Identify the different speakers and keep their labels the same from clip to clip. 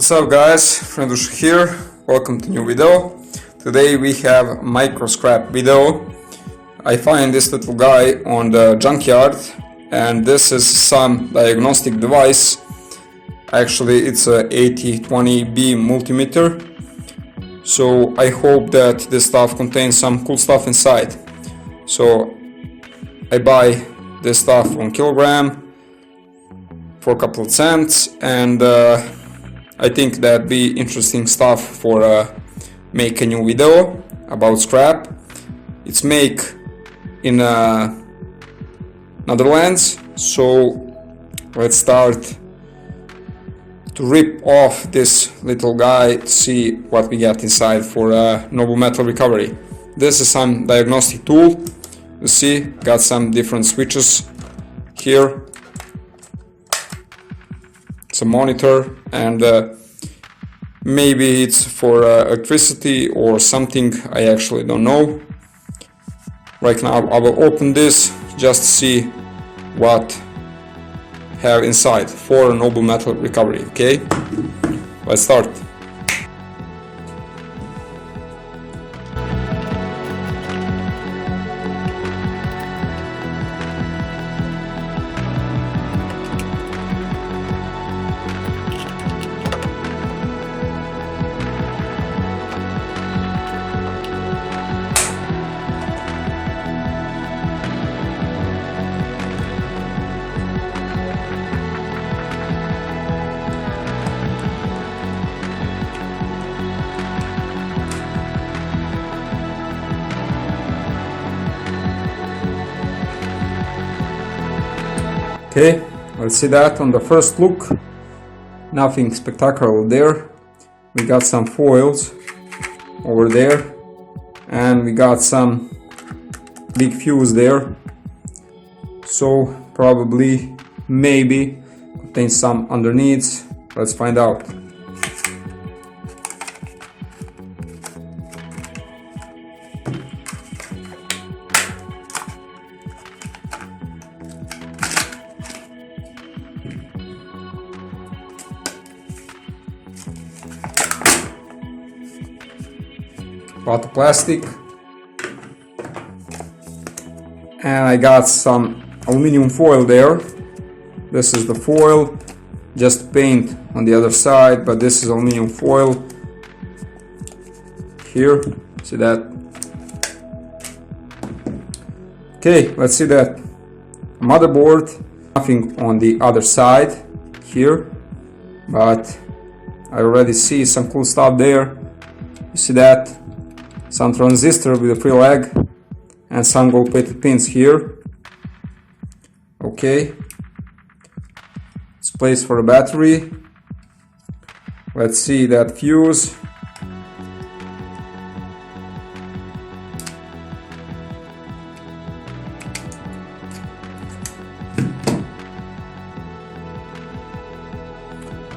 Speaker 1: What's up guys, Fredush here, welcome to new video. Today we have micro scrap video. I find this little guy on the junkyard and this is some diagnostic device. Actually it's a 8020 B Multimeter. So I hope that this stuff contains some cool stuff inside. So I buy this stuff on kilogram for a couple of cents, and I think that'd be interesting stuff for make a new video about scrap. It's made in Netherlands, so let's start to rip off this little guy to see what we got inside for noble metal recovery. This is some diagnostic tool. You see, got some different switches here, some monitor, and maybe it's for electricity or something, I actually don't know. Right now I will open this just to see what have inside for noble metal recovery. Okay, let's start. Okay, let's see that on the first look. Nothing spectacular there. We got some foils over there, and we got some big fuse there. So probably, maybe contains some underneath. Let's find out. Lot of plastic, and I got some aluminum foil there. This is the foil, just paint on the other side, but this is aluminum foil here. See that? Okay, let's see that. Motherboard, nothing on the other side here, but I already see some cool stuff there. You see that? Some transistor with a free leg and some gold plated pins here. Okay, it's place for a battery. Let's see that fuse.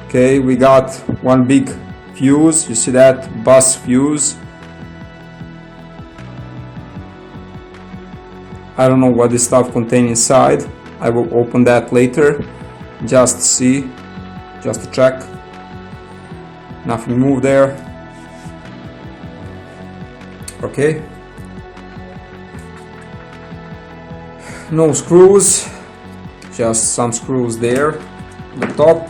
Speaker 1: Okay, we got one big fuse. You see that? Bus fuse. I don't know what this stuff contains inside. I will open that later, just to see, just to check. Nothing moved there. Okay. No screws, just some screws there on the top.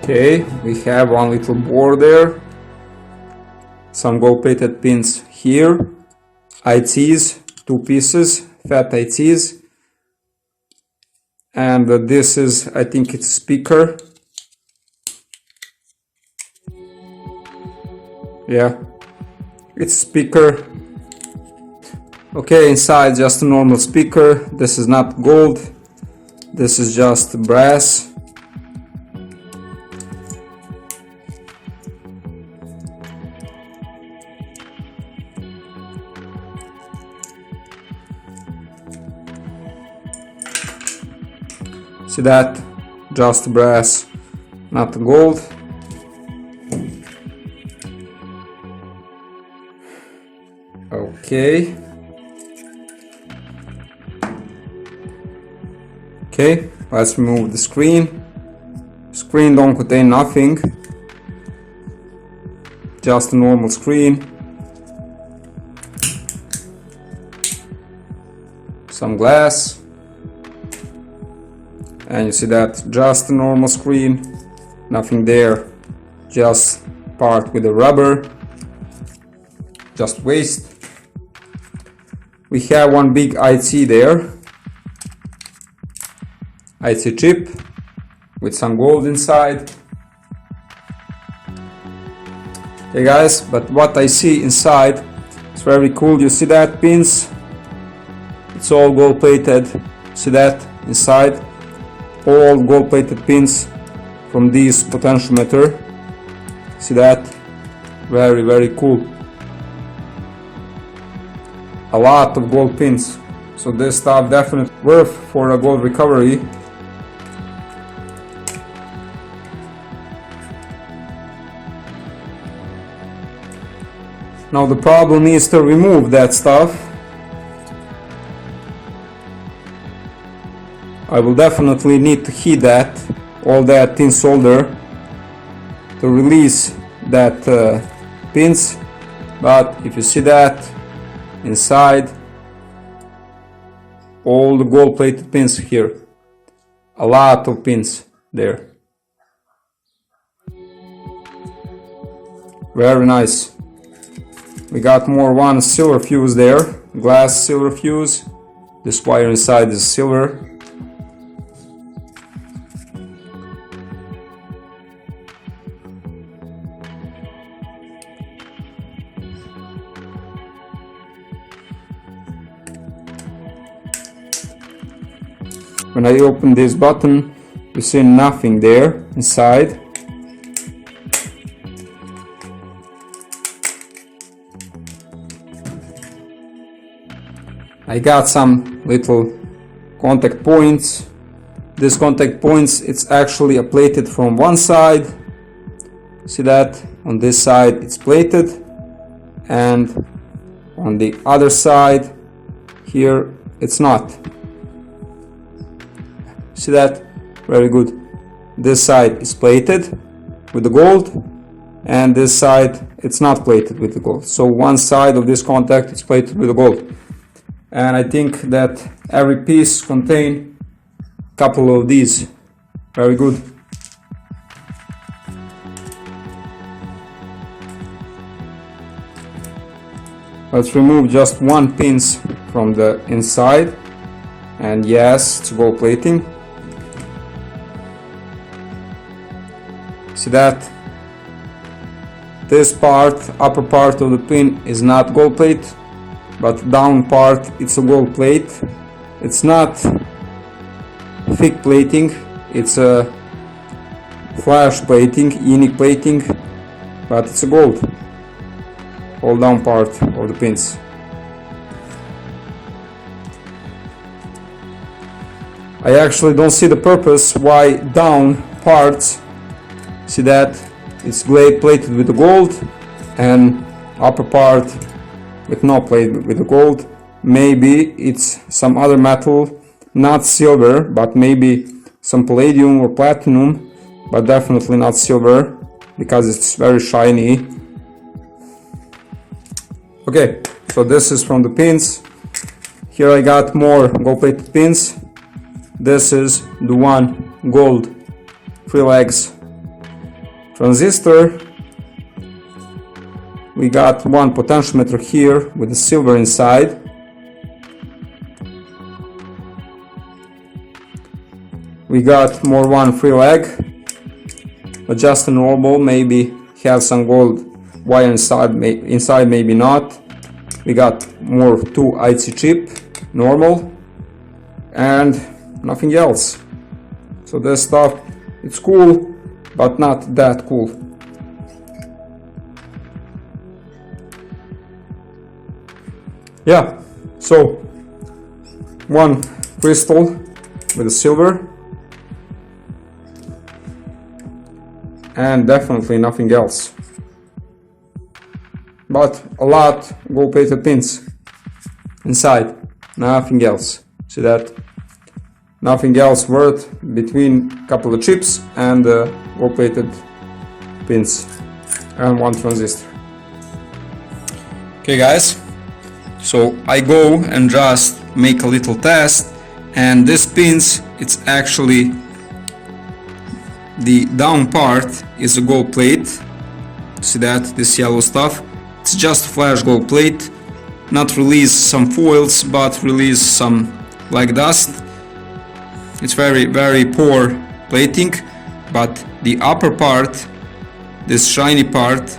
Speaker 1: Okay, we have one little board there, some gold plated pins here, ITs, two pieces, fat ITs, and this is, I think it's a speaker. Yeah, it's a speaker. Okay, inside just a normal speaker. This is not gold, this is just brass. See that? Just brass, not gold. Okay. Okay, let's remove the screen. Screen don't contain nothing, just a normal screen. Some glass, and you see that just a normal screen, nothing there, just part with the rubber, just waste. We have one big IC there, IC chip with some gold inside. Hey guys, but what I see inside is very cool. You see that pins? It's all gold plated. See that inside? All gold plated pins from this potentiometer. See that? Very, very cool. A lot of gold pins. So this stuff definitely worth for a gold recovery. Now the problem is to remove that stuff. I will definitely need to heat that, all that tin solder, to release that pins. But if you see that inside, all the gold plated pins here, a lot of pins there. Very nice. We got one silver fuse there, glass silver fuse. This wire inside is silver. When I open this button, you see nothing there inside. I got some little contact points. These contact points, it's actually plated from one side. See that? On this side it's plated, and on the other side here it's not. See that? Very good. This side is plated with the gold, and this side it's not plated with the gold. So one side of this contact is plated with the gold. And I think that every piece contains a couple of these. Very good. Let's remove just one pins from the inside, and yes, it's gold plating. See that? This part, upper part of the pin is not gold plate, but down part it's a gold plate. It's not thick plating, it's a flash plating, unique plating, but it's a gold. All down part of the pins. I actually don't see the purpose why down parts, see that it's plated with the gold, and upper part with no plate with the gold. Maybe it's some other metal, not silver, but maybe some palladium or platinum, but definitely not silver because it's very shiny. Okay, so this is from the pins. Here I got more gold plated pins. This is the one gold 3 legs transistor. We got one potentiometer here with the silver inside. We got one 3 leg, but just a normal, maybe has some gold wire inside, maybe not. We got more 2 IC chip, normal, and nothing else. So this stuff, it's cool, but not that cool. Yeah, so one crystal with the silver, and definitely nothing else, but a lot gold plated pins inside, nothing else. See that? nothing else worth between a couple of chips and gold-plated pins and one transistor. Okay guys, so I go and just make a little test, and this pins, it's actually the down part is a gold plate. See that, this yellow stuff, it's just flash gold plate, not release some foils but release some like dust. It's very poor plating, but the upper part, this shiny part,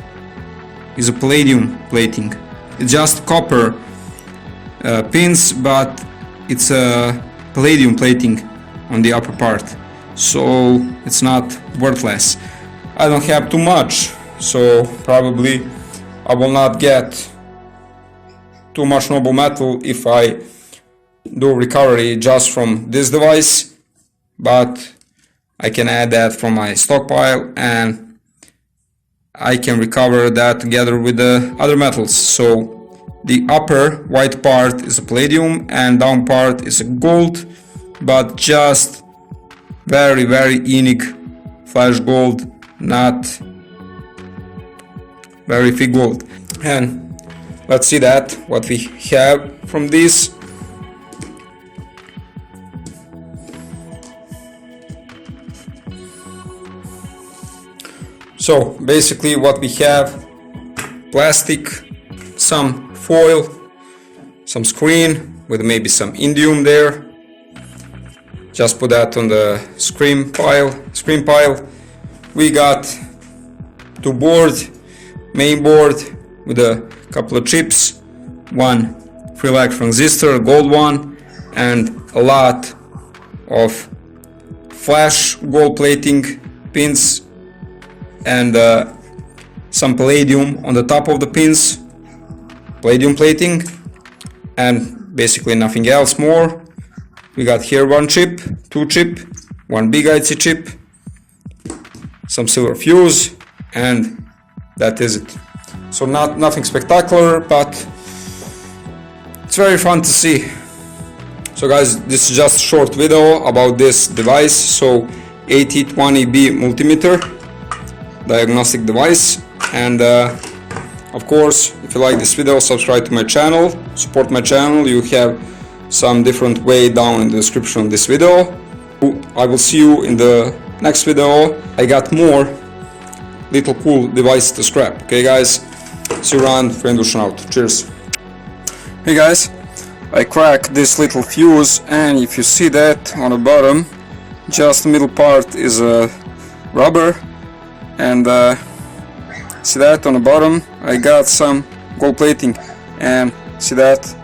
Speaker 1: is a palladium plating. It's just copper pins, but it's a palladium plating on the upper part, so it's not worthless. I don't have too much, so probably I will not get too much noble metal if I do recovery just from this device, but I can add that from my stockpile and I can recover that together with the other metals. So the upper white part is a palladium and down part is a gold, but just very unique flash gold, not very thick gold. And let's see that what we have from this. So basically what we have: plastic, some foil, some screen with maybe some indium there. Just put that on the screen pile. We got two boards, main board with a couple of chips, one 3-lag transistor, gold one, and a lot of flash gold plating pins, and some palladium on the top of the pins, palladium plating, and basically nothing else more. We got here one chip, two chip, one big IC chip, some silver fuse, and that is it. So nothing spectacular, but it's very fun to see. So guys, this is just a short video about this device. So 8020 B Multimeter diagnostic device, and of course, if you like this video, subscribe to my channel, support my channel. You have some different way down in the description of this video. I will see you in the next video. I got more little cool devices to scrap. Okay guys, see you around. Friend out. Cheers. Hey guys, I cracked this little fuse, and if you see that on the bottom, just the middle part is a rubber, and see that on the bottom I got some gold plating, and see that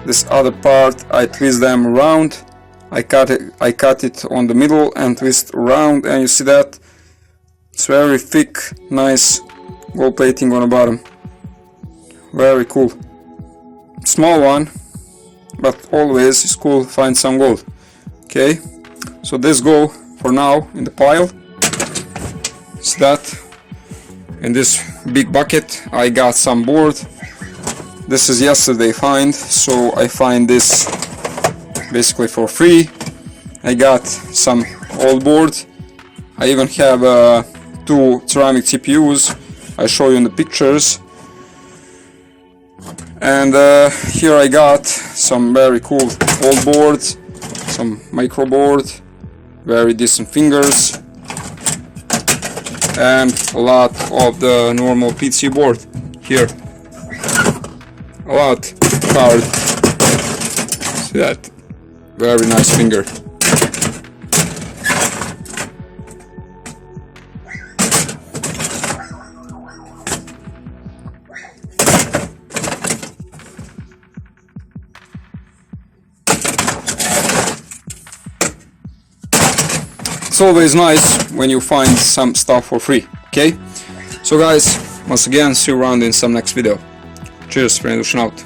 Speaker 1: this other part I twist them around. I cut it on the middle and twist around, and you see that it's very thick, nice gold plating on the bottom. Very cool. Small one, but always it's cool to find some gold. Okay, so this go for now in the pile. See that? In this big bucket I got some board. This is yesterday find, so I find this basically for free. I got some old board. I even have two ceramic CPUs. I show you in the pictures. And here I got some very cool old boards, some micro board, very decent fingers, and a lot of the normal PC board here. A lot hard. See that? Very nice finger. It's always nice when you find some stuff for free. Okay? So guys, once again, see you around in some next video. Cheers, friend out.